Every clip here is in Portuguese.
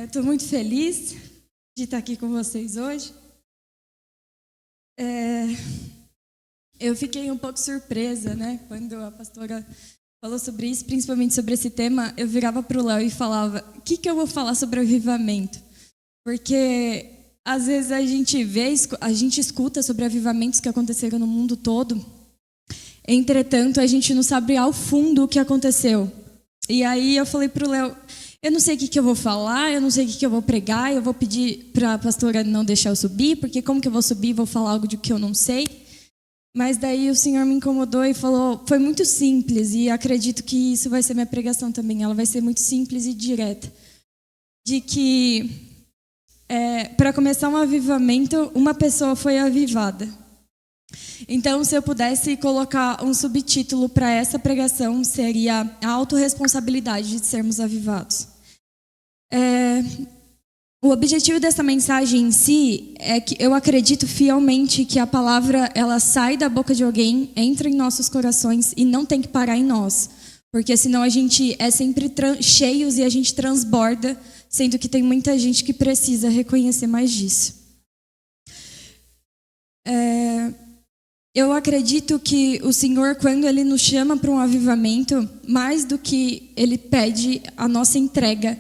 Estou muito feliz de estar aqui com vocês hoje. Eu fiquei um pouco surpresa, né? Quando a pastora falou sobre isso, principalmente sobre esse tema, eu virava para o Léo e falava: o que eu vou falar sobre avivamento? Porque às vezes a gente escuta sobre avivamentos que aconteceram no mundo todo, entretanto a gente não sabe ao fundo o que aconteceu. E aí eu falei para o Léo: eu não sei o que eu vou falar, eu não sei o que eu vou pregar, eu vou pedir para a pastora não deixar eu subir, porque como que eu vou subir e vou falar algo de que eu não sei? Mas daí o Senhor me incomodou e falou, foi muito simples, e acredito que isso vai ser minha pregação também, ela vai ser muito simples e direta, de que para começar um avivamento, uma pessoa foi avivada. Então, se eu pudesse colocar um subtítulo para essa pregação, seria a autorresponsabilidade de sermos avivados. O objetivo dessa mensagem em si é que eu acredito fielmente que a palavra ela sai da boca de alguém, entra em nossos corações e não tem que parar em nós. Porque senão a gente é sempre cheios e a gente transborda, sendo que tem muita gente que precisa reconhecer mais disso. Eu acredito que o Senhor, quando Ele nos chama para um avivamento, mais do que Ele pede a nossa entrega,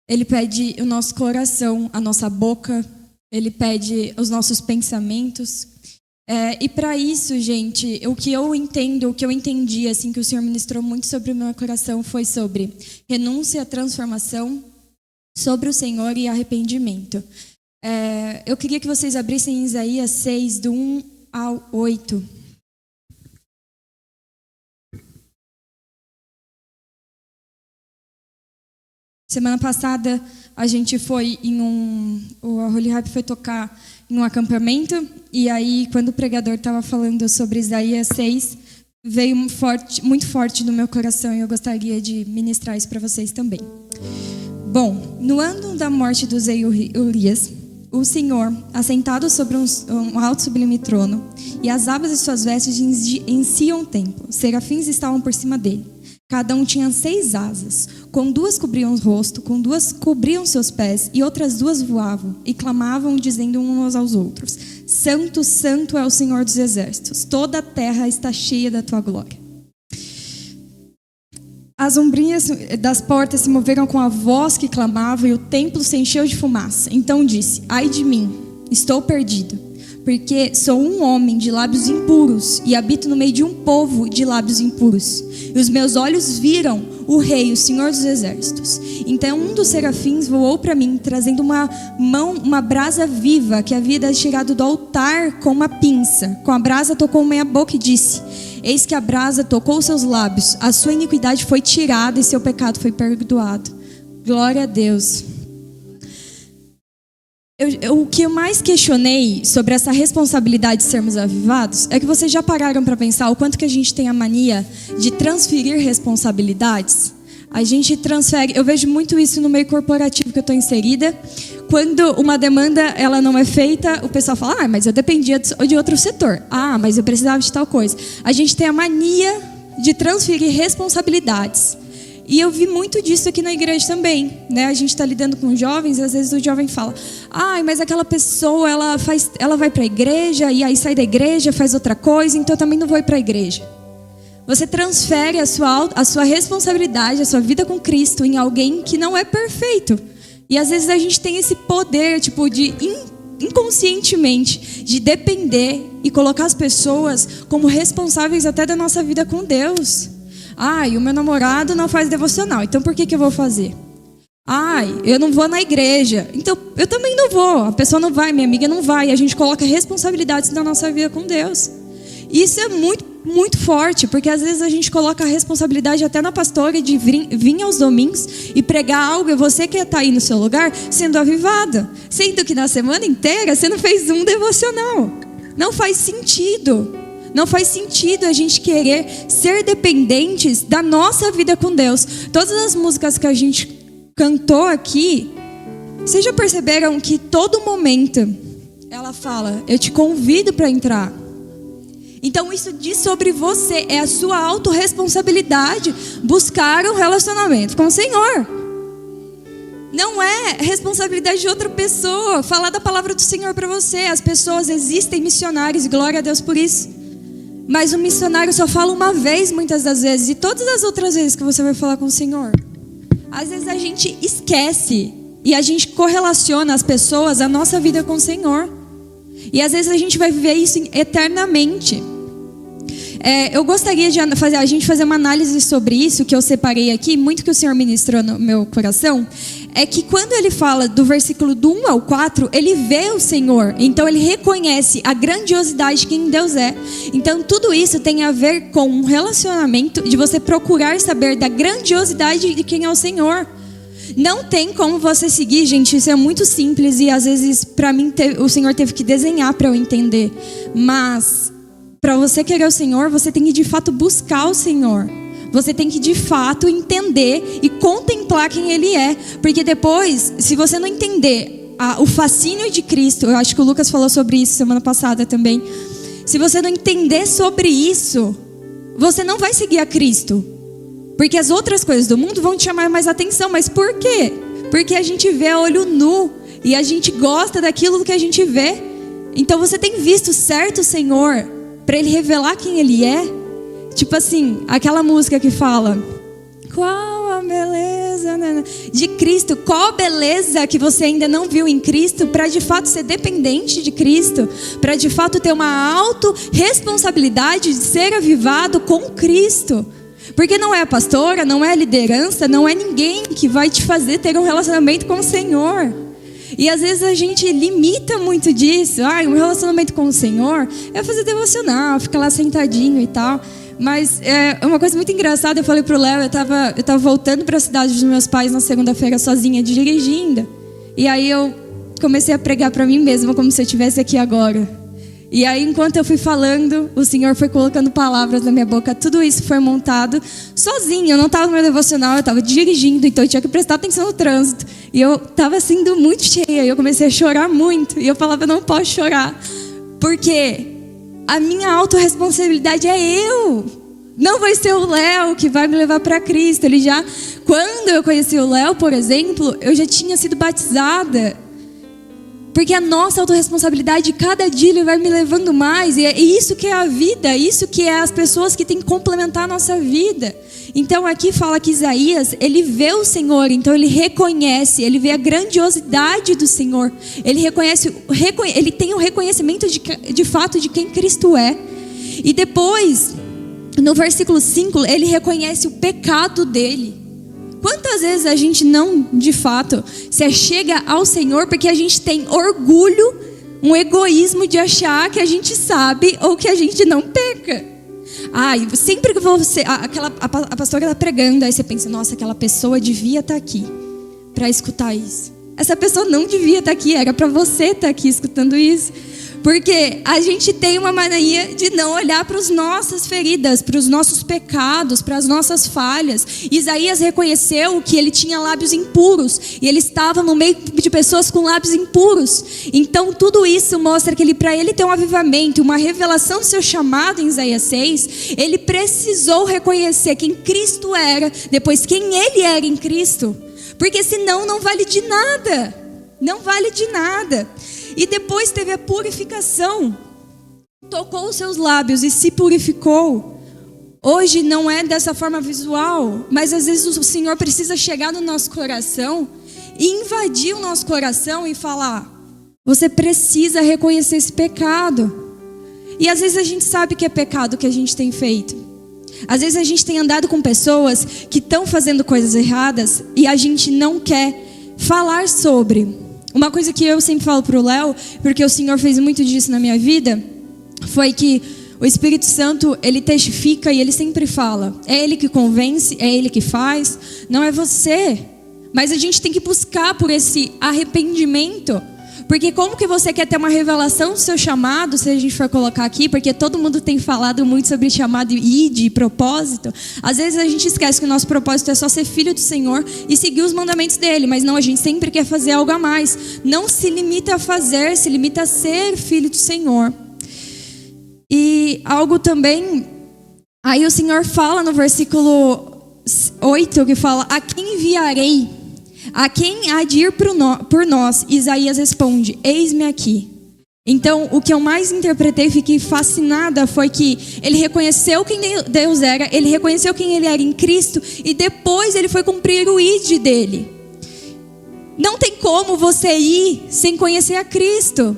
Ele pede o nosso coração, a nossa boca, Ele pede os nossos pensamentos. E para isso, gente, o que eu entendi, assim, que o Senhor ministrou muito sobre o meu coração, foi sobre renúncia, transformação, sobre o Senhor e arrependimento. Eu queria que vocês abrissem Isaías 6, do 1 ao 8. Semana passada a gente foi o Holy Hype foi tocar em um acampamento, e aí quando o pregador estava falando sobre Isaías 6, veio muito forte no meu coração, e eu gostaria de ministrar isso para vocês também. Bom, no ano da morte do rei Urias, o Senhor, assentado sobre um alto sublime trono, e as abas de suas vestes enchiam o templo. Serafins estavam por cima dele. Cada um tinha 6 asas. Com 2 cobriam o rosto, com 2 cobriam seus pés, e outras 2 voavam, e clamavam, dizendo uns aos outros: Santo, Santo é o Senhor dos exércitos. Toda a terra está cheia da tua glória. As ombrinhas das portas se moveram com a voz que clamava, e o templo se encheu de fumaça. Então disse: ai de mim, estou perdido, porque sou um homem de lábios impuros, e habito no meio de um povo de lábios impuros. E os meus olhos viram o Rei, o Senhor dos exércitos. Então um dos serafins voou para mim, trazendo uma brasa viva, que havia chegado do altar com uma pinça. Com a brasa tocou minha boca e disse: eis que a brasa tocou os seus lábios, a sua iniquidade foi tirada e seu pecado foi perdoado. Glória a Deus. O que eu mais questionei sobre essa responsabilidade de sermos avivados é que vocês já pararam para pensar o quanto que a gente tem a mania de transferir responsabilidades? A gente transfere, eu vejo muito isso no meio corporativo que eu estou inserida. Quando uma demanda ela não é feita, o pessoal fala: mas eu dependia de outro setor. Mas eu precisava de tal coisa. A gente tem a mania de transferir responsabilidades. E eu vi muito disso aqui na igreja também, né? A gente está lidando com jovens, e às vezes o jovem fala: mas aquela pessoa ela vai para a igreja, e aí sai da igreja, faz outra coisa, então eu também não vou ir para a igreja. Você transfere a sua responsabilidade, a sua vida com Cristo em alguém que não é perfeito. E às vezes a gente tem esse poder, de inconscientemente, de depender e colocar as pessoas como responsáveis até da nossa vida com Deus. E o meu namorado não faz devocional, então por que eu vou fazer? Eu não vou na igreja, então eu também não vou. A pessoa não vai, minha amiga não vai. A gente coloca responsabilidades na nossa vida com Deus. Isso é muito, muito forte, porque às vezes a gente coloca a responsabilidade até na pastora de vir aos domingos e pregar algo, e você que está aí no seu lugar sendo avivada, sendo que na semana inteira você não fez um devocional. Não faz sentido. Não faz sentido a gente querer ser dependentes da nossa vida com Deus. Todas as músicas que a gente cantou aqui, vocês já perceberam que todo momento ela fala: eu te convido para entrar. Então isso diz sobre você, é a sua autorresponsabilidade buscar um relacionamento com o Senhor. Não é responsabilidade de outra pessoa falar da palavra do Senhor para você. As pessoas existem missionários, e glória a Deus por isso. Mas o missionário só fala uma vez muitas das vezes. E todas as outras vezes que você vai falar com o Senhor, às vezes a gente esquece. E a gente correlaciona as pessoas, a nossa vida com o Senhor. E às vezes a gente vai viver isso eternamente. Eu gostaria de a gente fazer uma análise sobre isso, que eu separei aqui, muito que o Senhor ministrou no meu coração, é que quando ele fala do versículo do 1 ao 4, ele vê o Senhor, então ele reconhece a grandiosidade de quem Deus é. Então tudo isso tem a ver com um relacionamento, de você procurar saber da grandiosidade de quem é o Senhor. Não tem como você seguir, gente, isso é muito simples e às vezes para mim o Senhor teve que desenhar para eu entender, mas para você querer o Senhor, você tem que de fato buscar o Senhor. Você tem que de fato entender e contemplar quem Ele é. Porque depois, se você não entender o fascínio de Cristo, eu acho que o Lucas falou sobre isso semana passada também. Se você não entender sobre isso, você não vai seguir a Cristo. Porque as outras coisas do mundo vão te chamar mais atenção. Mas por quê? Porque a gente vê a olho nu e a gente gosta daquilo que a gente vê. Então você tem visto certo, Senhor, para Ele revelar quem Ele é? Tipo assim, aquela música que fala: qual a beleza de Cristo? Qual a beleza que você ainda não viu em Cristo para de fato ser dependente de Cristo? Para de fato ter uma autorresponsabilidade de ser avivado com Cristo? Porque não é a pastora, não é a liderança, não é ninguém que vai te fazer ter um relacionamento com o Senhor. E às vezes a gente limita muito disso. Um relacionamento com o Senhor é fazer devocional, ficar lá sentadinho e tal. Mas é uma coisa muito engraçada. Eu falei pro Léo, eu tava voltando para a cidade dos meus pais na segunda-feira sozinha, dirigindo. E aí eu comecei a pregar para mim mesma como se eu estivesse aqui agora. E aí, enquanto eu fui falando, o Senhor foi colocando palavras na minha boca. Tudo isso foi montado sozinho. Eu não estava no meu devocional, eu estava dirigindo, então eu tinha que prestar atenção no trânsito. E eu estava sendo muito cheia, e eu comecei a chorar muito. E eu falava: eu não posso chorar, porque a minha autorresponsabilidade é eu. Não vai ser o Léo que vai me levar para Cristo. Quando eu conheci o Léo, por exemplo, eu já tinha sido batizada. Porque a nossa autorresponsabilidade, cada dia Ele vai me levando mais. E é isso que é a vida, isso que é as pessoas que têm que complementar a nossa vida. Então aqui fala que Isaías, ele vê o Senhor, então ele reconhece, ele vê a grandiosidade do Senhor. Ele tem o reconhecimento de fato de quem Cristo é. E depois, no versículo 5, ele reconhece o pecado dele. Quantas vezes a gente não, de fato, se achega ao Senhor porque a gente tem orgulho, um egoísmo de achar que a gente sabe ou que a gente não peca? Sempre que a pastora está pregando, aí você pensa: nossa, aquela pessoa devia estar aqui para escutar isso. Essa pessoa não devia estar aqui, era para você estar aqui escutando isso. Porque a gente tem uma mania de não olhar para as nossas feridas, para os nossos pecados, para as nossas falhas. Isaías reconheceu que ele tinha lábios impuros e ele estava no meio de pessoas com lábios impuros. Então tudo isso mostra que para ele ter um avivamento, uma revelação do seu chamado em Isaías 6, ele precisou reconhecer quem Cristo era, depois quem ele era em Cristo. Porque senão não vale de nada. Não vale de nada. E depois teve a purificação. Tocou os seus lábios e se purificou. Hoje não é dessa forma visual, mas às vezes o Senhor precisa chegar no nosso coração e invadir o nosso coração e falar: você precisa reconhecer esse pecado. E às vezes a gente sabe que é pecado que a gente tem feito. Às vezes a gente tem andado com pessoas que estão fazendo coisas erradas e a gente não quer falar sobre. Uma coisa que eu sempre falo para o Léo, porque o Senhor fez muito disso na minha vida, foi que o Espírito Santo, ele testifica e ele sempre fala. É Ele que convence, é Ele que faz, não é você. Mas a gente tem que buscar por esse arrependimento. Porque como que você quer ter uma revelação do seu chamado, se a gente for colocar aqui, porque todo mundo tem falado muito sobre chamado e de propósito. Às vezes a gente esquece que o nosso propósito é só ser filho do Senhor e seguir os mandamentos dele, mas não, a gente sempre quer fazer algo a mais. Não se limita a fazer, se limita a ser filho do Senhor. E algo também, aí o Senhor fala no versículo 8, que fala: a quem enviarei? A quem há de ir por nós? Isaías responde: eis-me aqui. Então, o que eu mais interpretei, fiquei fascinada, foi que ele reconheceu quem Deus era, ele reconheceu quem ele era em Cristo, e depois ele foi cumprir o ID dele. Não tem como você ir sem conhecer a Cristo.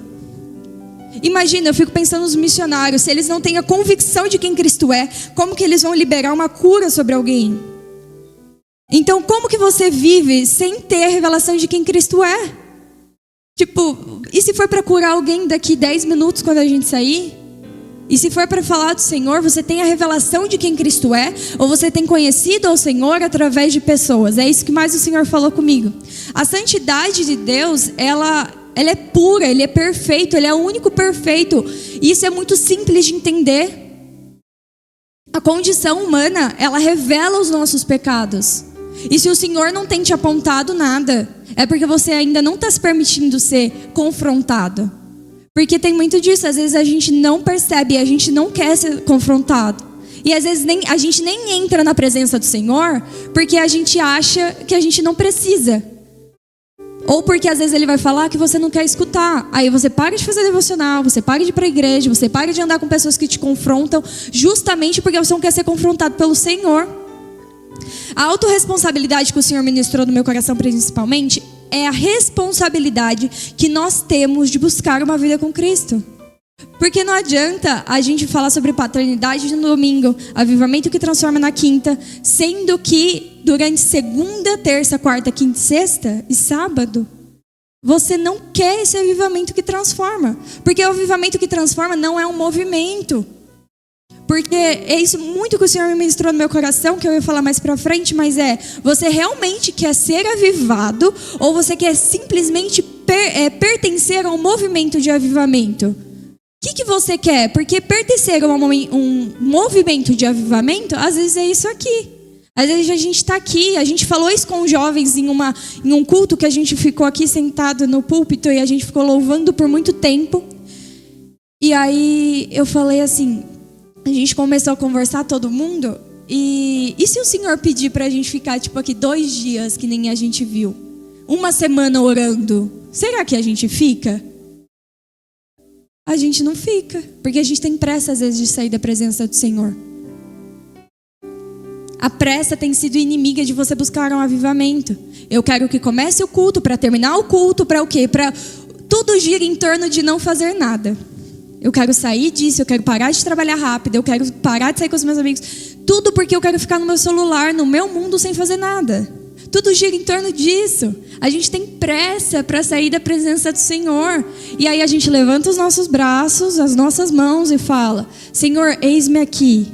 Imagina, eu fico pensando nos missionários, se eles não têm a convicção de quem Cristo é, como que eles vão liberar uma cura sobre alguém? Então, como que você vive sem ter a revelação de quem Cristo é? Tipo, e se for para curar alguém daqui 10 minutos quando a gente sair? E se for para falar do Senhor, você tem a revelação de quem Cristo é? Ou você tem conhecido ao Senhor através de pessoas? É isso que mais o Senhor falou comigo. A santidade de Deus, ela é pura, Ele é perfeito, Ele é o único perfeito. E isso é muito simples de entender. A condição humana, ela revela os nossos pecados. E se o Senhor não tem te apontado nada, é porque você ainda não está se permitindo ser confrontado. Porque tem muito disso, às vezes a gente não percebe, a gente não quer ser confrontado. E às vezes a gente nem entra na presença do Senhor, porque a gente acha que a gente não precisa. Ou porque às vezes Ele vai falar que você não quer escutar. Aí você para de fazer devocional, você para de ir para a igreja, você para de andar com pessoas que te confrontam, justamente porque você não quer ser confrontado pelo Senhor. A autorresponsabilidade que o Senhor ministrou no meu coração principalmente é a responsabilidade que nós temos de buscar uma vida com Cristo. Porque não adianta a gente falar sobre paternidade no domingo, avivamento que transforma na quinta, sendo que durante segunda, terça, quarta, quinta, sexta e sábado, você não quer esse avivamento que transforma. Porque o avivamento que transforma não é um movimento. Porque é isso muito que o Senhor me ministrou no meu coração, que eu ia falar mais pra frente, mas você realmente quer ser avivado ou você quer simplesmente pertencer a um movimento de avivamento? O que você quer? Porque pertencer a um movimento de avivamento, às vezes é isso aqui. Às vezes a gente está aqui, a gente falou isso com os jovens em um culto que a gente ficou aqui sentado no púlpito e a gente ficou louvando por muito tempo. E aí eu falei assim... A gente começou a conversar, todo mundo, e se o Senhor pedir pra gente ficar tipo aqui 2 dias, que nem a gente viu, 1 semana orando, será que a gente fica? A gente não fica, porque a gente tem pressa às vezes de sair da presença do Senhor. A pressa tem sido inimiga de você buscar um avivamento. Eu quero que comece o culto, para terminar o culto, para o quê? Para tudo gira em torno de não fazer nada. Eu quero sair disso, eu quero parar de trabalhar rápido, eu quero parar de sair com os meus amigos. Tudo porque eu quero ficar no meu celular, no meu mundo, sem fazer nada. Tudo gira em torno disso. A gente tem pressa para sair da presença do Senhor. E aí a gente levanta os nossos braços, as nossas mãos e fala: Senhor, eis-me aqui.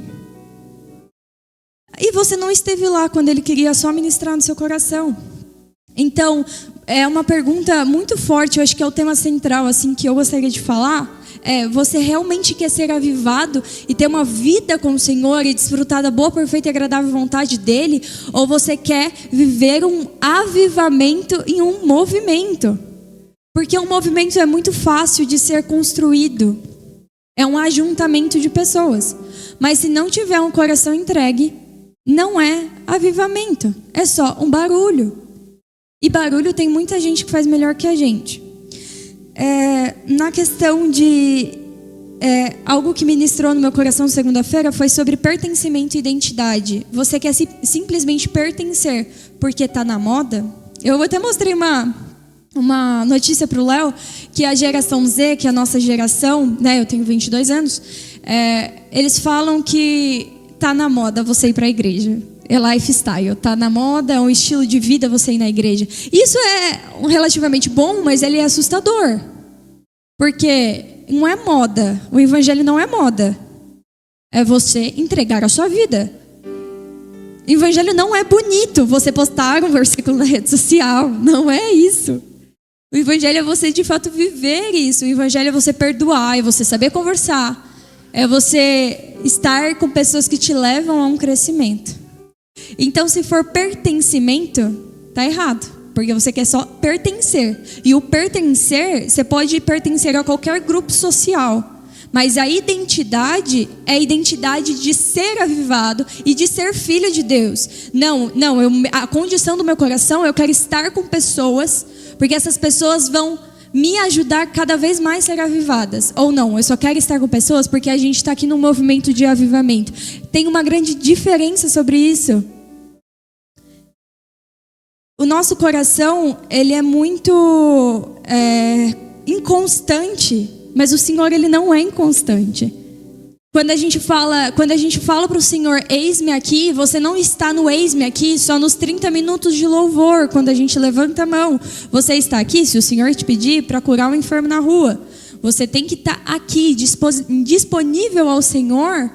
E você não esteve lá quando Ele queria só ministrar no seu coração. Então, é uma pergunta muito forte, eu acho que é o tema central assim, que eu gostaria de falar. Você realmente quer ser avivado e ter uma vida com o Senhor e desfrutar da boa, perfeita e agradável vontade dEle? Ou você quer viver um avivamento em um movimento? Porque um movimento é muito fácil de ser construído. É um ajuntamento de pessoas. Mas se não tiver um coração entregue, não é avivamento. É só um barulho. E barulho tem muita gente que faz melhor que a gente. Na questão de algo que ministrou no meu coração segunda-feira foi sobre pertencimento e identidade. Você quer simplesmente pertencer porque está na moda? Eu até mostrei uma notícia para o Léo, que a geração Z, que é a nossa geração, né, eu tenho 22 anos, eles falam que está na moda você ir para a igreja. É lifestyle, tá na moda, é um estilo de vida você ir na igreja. Isso é relativamente bom, mas ele é assustador. Porque não é moda, o evangelho não é moda. É você entregar a sua vida. O evangelho não é bonito, você postar um versículo na rede social, não é isso. O evangelho é você de fato viver isso. O evangelho é você perdoar, é você saber conversar. É você estar com pessoas que te levam a um crescimento. Então, se for pertencimento, tá errado, porque você quer só pertencer. E o pertencer, você pode pertencer a qualquer grupo social, Mas a identidade é a identidade de ser avivado e de ser filho de Deus. A condição do meu coração, eu quero estar com pessoas, porque essas pessoas vão me ajudar cada vez mais a ser avivadas. Ou não, eu só quero estar com pessoas porque a gente está aqui num movimento de avivamento. Tem uma grande diferença sobre isso. O nosso coração, ele é muito inconstante, mas o Senhor, ele não é inconstante. Quando a gente fala para o Senhor, eis-me aqui, você não está no eis-me aqui só nos 30 minutos de louvor, quando a gente levanta a mão. Você está aqui, se o Senhor te pedir para curar um enfermo na rua. Você tem que estar aqui, disponível ao Senhor,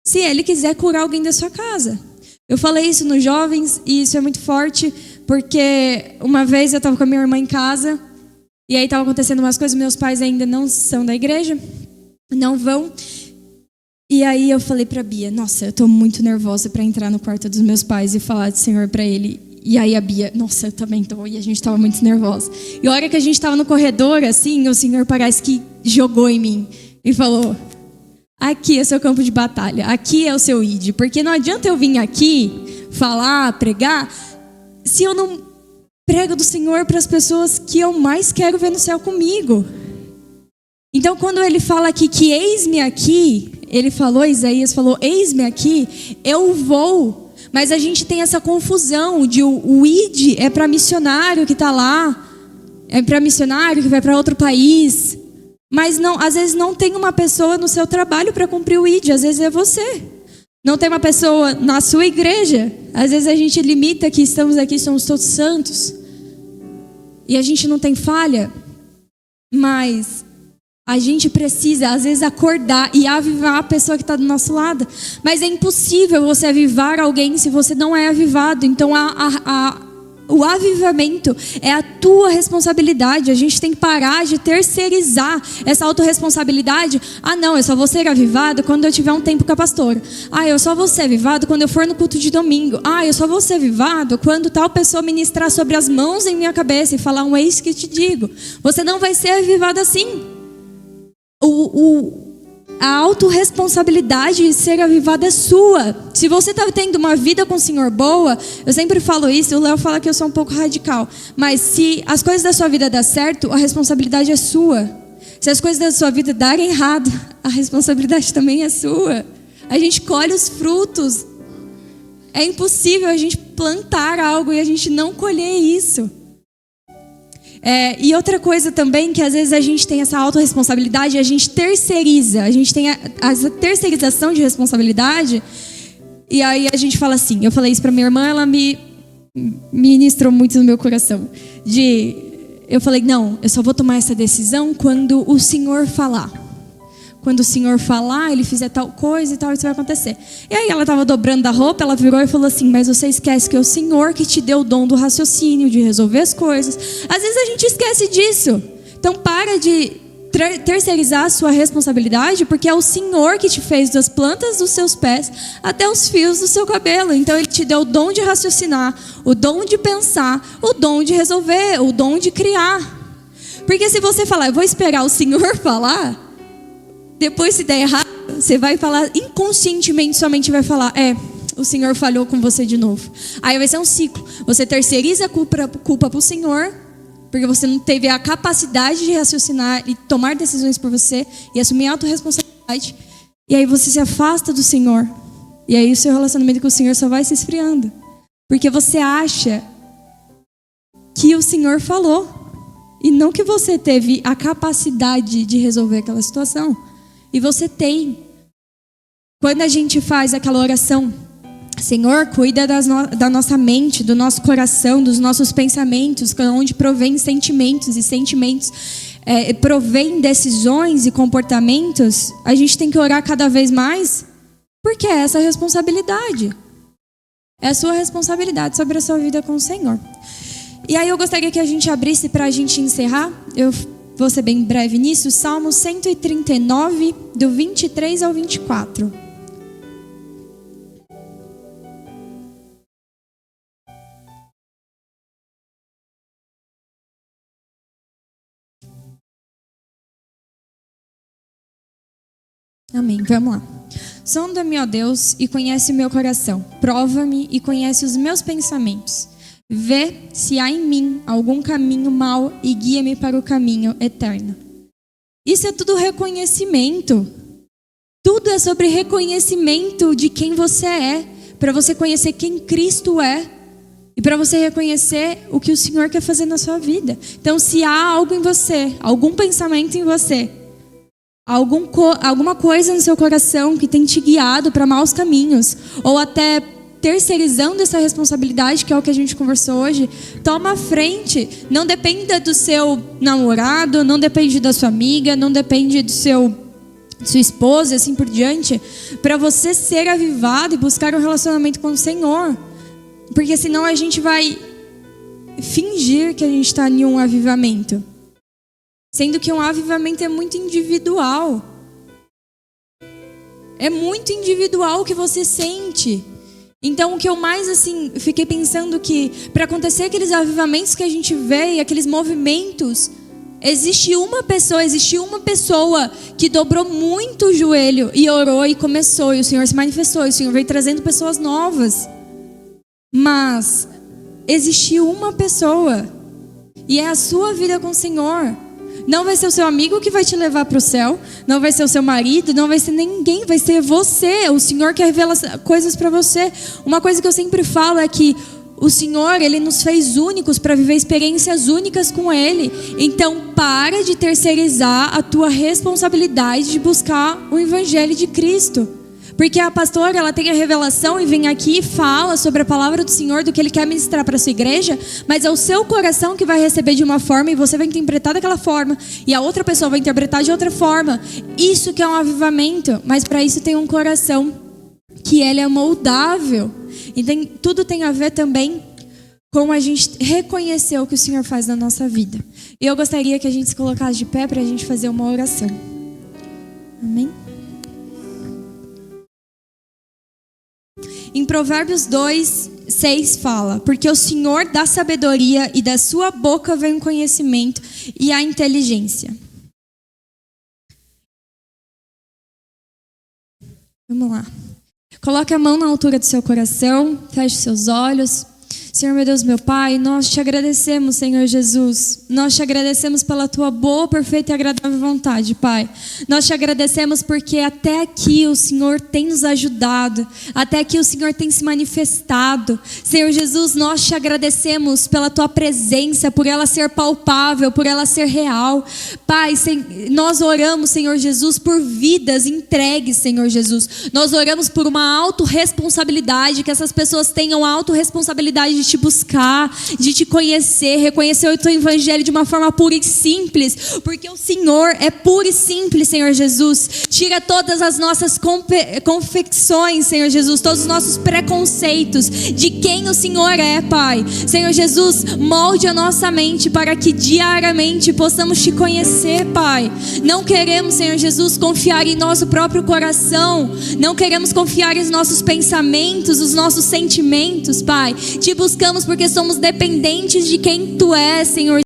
se Ele quiser curar alguém da sua casa. Eu falei isso nos jovens, e isso é muito forte, porque uma vez eu estava com a minha irmã em casa, e aí estava acontecendo umas coisas, meus pais ainda não são da igreja, não vão. E aí eu falei para a Bia, nossa, eu estou muito nervosa para entrar no quarto dos meus pais e falar do Senhor para ele. E aí a Bia, nossa, eu também estou, e a gente estava muito nervosa. E a hora que a gente estava no corredor, assim, o Senhor parece que jogou em mim e falou, aqui é seu campo de batalha, aqui é o seu ID, porque não adianta eu vir aqui falar, pregar, se eu não prego do Senhor para as pessoas que eu mais quero ver no céu comigo. Então, quando ele fala aqui que eis-me aqui, Isaías falou, eis-me aqui, eu vou. Mas a gente tem essa confusão de o ID é para missionário que está lá, é para missionário que vai para outro país. Mas não, às vezes não tem uma pessoa no seu trabalho para cumprir o ID, às vezes é você. Não tem uma pessoa na sua igreja. Às vezes a gente limita que estamos aqui, somos todos santos. E a gente não tem falha. Mas a gente precisa, às vezes, acordar e avivar a pessoa que está do nosso lado. Mas é impossível você avivar alguém se você não é avivado. Então, o avivamento é a tua responsabilidade. A gente tem que parar de terceirizar essa autorresponsabilidade. Ah, não, eu só vou ser avivado quando eu tiver um tempo com a pastora. Ah, eu só vou ser avivado quando eu for no culto de domingo. Ah, eu só vou ser avivado quando tal pessoa ministrar sobre as mãos em minha cabeça e falar um eis que te digo. Você não vai ser avivado assim. A autorresponsabilidade de ser avivado é sua. Se você está tendo uma vida com o Senhor boa, eu sempre falo isso, o Léo fala que eu sou um pouco radical, mas se as coisas da sua vida dão certo, a responsabilidade é sua. Se as coisas da sua vida darem errado, a responsabilidade também é sua. A gente colhe os frutos. É impossível a gente plantar algo e a gente não colher isso. E outra coisa também, que às vezes a gente tem essa autorresponsabilidade, a gente terceiriza, a gente tem essa terceirização de responsabilidade, e aí a gente fala assim, eu falei isso para minha irmã, ela me ministrou muito no meu coração, eu falei, não, eu só vou tomar essa decisão quando o Senhor falar. Quando o Senhor falar, Ele fizer tal coisa e tal, isso vai acontecer. E aí ela estava dobrando a roupa, ela virou e falou assim, mas você esquece que é o Senhor que te deu o dom do raciocínio, de resolver as coisas. Às vezes a gente esquece disso. Então para de terceirizar a sua responsabilidade, porque é o Senhor que te fez das plantas dos seus pés até os fios do seu cabelo. Então Ele te deu o dom de raciocinar, o dom de pensar, o dom de resolver, o dom de criar. Porque se você falar, eu vou esperar o Senhor falar, depois, se der errado, você vai falar, inconscientemente, sua mente vai falar, o Senhor falhou com você de novo. Aí vai ser um ciclo. Você terceiriza a culpa para o Senhor, porque você não teve a capacidade de raciocinar e tomar decisões por você, e assumir a autorresponsabilidade. E aí você se afasta do Senhor. E aí o seu relacionamento com o Senhor só vai se esfriando. Porque você acha que o Senhor falou, e não que você teve a capacidade de resolver aquela situação. E você tem. Quando a gente faz aquela oração, Senhor, cuida da nossa mente, do nosso coração, dos nossos pensamentos, onde provém sentimentos, e sentimentos provém decisões e comportamentos, a gente tem que orar cada vez mais, porque é essa responsabilidade. É a sua responsabilidade sobre a sua vida com o Senhor. E aí eu gostaria que a gente abrisse para a gente encerrar. Eu vou ser bem breve nisso. Salmo 139, do 23 ao 24. Amém. Vamos lá. Sonda-me, ó Deus, e conhece o meu coração. Prova-me e conhece os meus pensamentos. Vê se há em mim algum caminho mau e guia-me para o caminho eterno. Isso é tudo reconhecimento. Tudo é sobre reconhecimento de quem você é. Para você conhecer quem Cristo é. E para você reconhecer o que o Senhor quer fazer na sua vida. Então, se há algo em você, algum pensamento em você, alguma coisa no seu coração que tem te guiado para maus caminhos, ou até terceirizando essa responsabilidade, que é o que a gente conversou hoje, toma a frente. Não dependa do seu namorado, não depende da sua amiga, não depende de sua esposa e assim por diante, para você ser avivado e buscar um relacionamento com o Senhor. Porque senão a gente vai fingir que a gente está em um avivamento. Sendo que um avivamento é muito individual. É muito individual o que você sente. Então o que eu mais fiquei pensando que para acontecer aqueles avivamentos que a gente vê e aqueles movimentos, existe uma pessoa que dobrou muito o joelho e orou e começou, e o Senhor se manifestou, e o Senhor veio trazendo pessoas novas. Mas existiu uma pessoa, e é a sua vida com o Senhor. Não vai ser o seu amigo que vai te levar para o céu, não vai ser o seu marido, não vai ser ninguém, vai ser você. O Senhor quer revelar coisas para você. Uma coisa que eu sempre falo é que o Senhor, Ele nos fez únicos para viver experiências únicas com Ele. Então para de terceirizar a tua responsabilidade de buscar o Evangelho de Cristo. Porque a pastora, ela tem a revelação e vem aqui e fala sobre a palavra do Senhor, do que Ele quer ministrar para a sua igreja, mas é o seu coração que vai receber de uma forma e você vai interpretar daquela forma, e a outra pessoa vai interpretar de outra forma. Isso que é um avivamento, mas para isso tem um coração, que ele é moldável. E tudo tem a ver também com a gente reconhecer o que o Senhor faz na nossa vida. E eu gostaria que a gente se colocasse de pé para a gente fazer uma oração. Amém? Em Provérbios 2:6 fala: porque o Senhor dá sabedoria e da sua boca vem o conhecimento e a inteligência. Vamos lá. Coloque a mão na altura do seu coração, feche seus olhos. Senhor, meu Deus, meu Pai, nós te agradecemos, Senhor Jesus. Nós te agradecemos pela tua boa, perfeita e agradável vontade, Pai. Nós te agradecemos porque até aqui o Senhor tem nos ajudado. Até aqui o Senhor tem se manifestado. Senhor Jesus, nós te agradecemos pela tua presença, por ela ser palpável, por ela ser real. Pai, nós oramos, Senhor Jesus, por vidas entregues, Senhor Jesus. Nós oramos por uma autorresponsabilidade, que essas pessoas tenham autorresponsabilidade de te buscar, de te conhecer, reconhecer o teu evangelho de uma forma pura e simples, porque o Senhor é puro e simples, Senhor Jesus. Tira todas as nossas confecções, Senhor Jesus, todos os nossos preconceitos de quem o Senhor é, Pai. Senhor Jesus, molde a nossa mente para que diariamente possamos te conhecer, Pai. Não queremos, Senhor Jesus, confiar em nosso próprio coração, não queremos confiar em nossos pensamentos, os nossos sentimentos, Pai. Te buscamos porque somos dependentes de quem Tu és, Senhor